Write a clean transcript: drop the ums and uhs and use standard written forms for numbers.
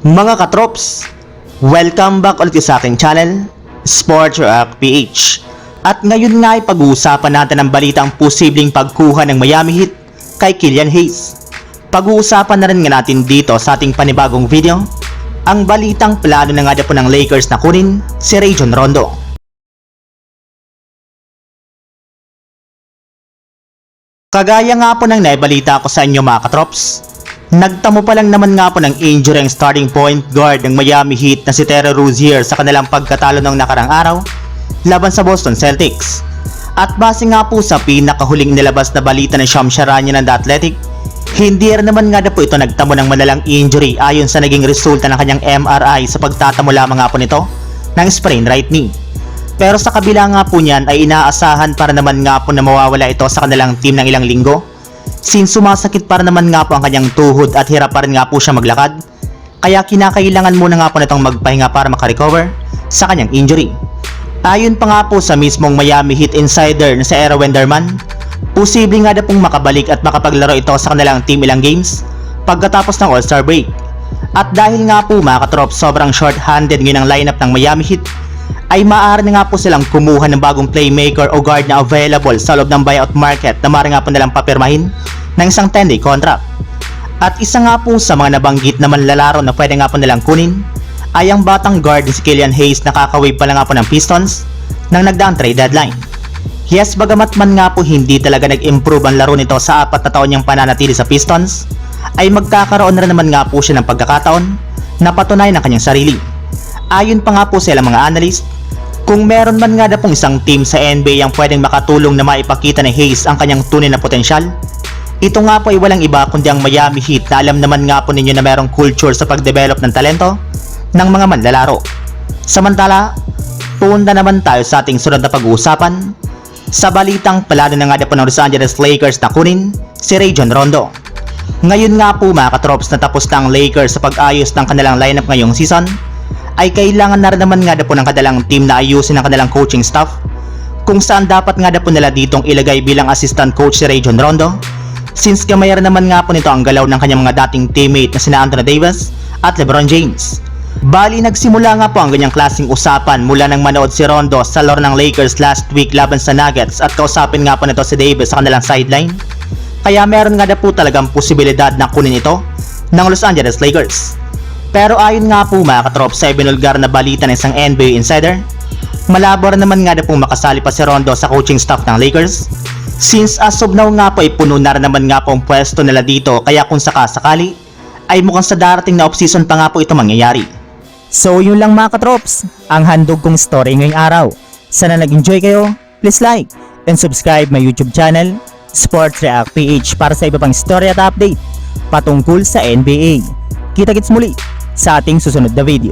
Mga katrops, welcome back ulit sa aking channel, Sports React PH. At ngayon nga ay pag-uusapan natin ang balitang posibleng pagkuha ng Miami Heat kay Killian Hayes. Pag-uusapan na rin nga natin dito sa ating panibagong video, ang balitang plano na nga po ng Lakers na kunin si Rajon Rondo. Kagaya nga po ng naibalita ko sa inyo mga katrops, nagtamo pa lang naman nga po ng injury ang starting point guard ng Miami Heat na si Terry Rozier sa kanilang pagkatalo ng nakarang araw laban sa Boston Celtics. At base nga po sa pinakahuling nilabas na balita ng Shams Charania ng The Athletic, hindi rin naman nga po ito nagtamo ng malalang injury ayon sa naging resulta ng kanyang MRI sa pagtatamo lamang nga po nito ng sprained right knee. Pero sa kabila nga po niyan ay inaasahan para naman nga po na mawawala ito sa kanilang team ng ilang linggo, since sumasakit para naman nga po ang kanyang tuhod at hirap pa rin nga po siya maglakad, kaya kinakailangan muna nga po nitong magpahinga para makarecover sa kanyang injury. Ayon pa nga po sa mismong Miami Heat insider na si Era Wenderman, posible nga na pong makabalik at makapaglaro ito sa kanilang team ilang games pagkatapos ng All-Star break. At dahil nga po mga katrop sobrang short-handed ngayon ang lineup ng Miami Heat, ay maaari na nga po silang kumuha ng bagong playmaker o guard na available sa loob ng buyout market na maaari nga po nilang papirmahin ng isang 10-day contract. At isa nga po sa mga nabanggit na manlalaro na pwede nga po nilang kunin ay ang batang guard si Killian Hayes na kakawave pa lang nga po ng Pistons nang nagdaang trade deadline. Yes, bagamat man nga po hindi talaga nag-improve ang laro nito sa 4 na taon niyang pananatili sa Pistons, ay magkakaroon na naman nga po siya ng pagkakataon na patunay ng kanyang sarili. Ayon pa nga po sa ilang mga analyst, kung meron man nga na pong isang team sa NBA ang pwedeng makatulong na maipakita ni Hayes ang kanyang tunay na potensyal, ito nga po ay walang iba kundi ang Miami Heat na alam naman nga po ninyo na merong culture sa pagdevelop ng talento ng mga manlalaro. Samantala, punta naman tayo sa ating sunod na pag-uusapan sa balitang plano na nga po ng Los Angeles Lakers na kunin si Rajon Rondo. Ngayon nga po mga katrops na tapos na ang Lakers sa pag-ayos ng kanilang lineup ngayong season, ay kailangan na rin naman nga po ng kanilang team na ayusin ang kanilang coaching staff, kung saan dapat nga po nila ditong ilagay bilang assistant coach si Rajon Rondo, since kamay rin naman nga po nito ang galaw ng kanyang mga dating teammate na sina Anthony Davis at LeBron James. Bali nagsimula nga po ang ganyang klaseng usapan mula nang manood si Rondo sa laro ng Lakers last week laban sa Nuggets at kausapin nga po nito si Davis sa kanilang sideline, kaya meron nga po talagang posibilidad na kunin ito ng Los Angeles Lakers. Pero ayon nga po mga katrop sa ibinulgar na balita ng isang NBA insider, malabo rin naman nga pong makasali pa si Rondo sa coaching staff ng Lakers, since as of now nga po ay puno na rin naman nga po ang pwesto nila dito, kaya kung sakasakali ay mukhang sa darating na offseason pa nga po ito mangyayari. So yun lang mga katrops, ang handog kong story ngayong araw. Sana nag-enjoy kayo, please like and subscribe my YouTube channel, Sports React PH, para sa iba pang story at update patungkol sa NBA. Kita-kits muli sa ating susunod na video.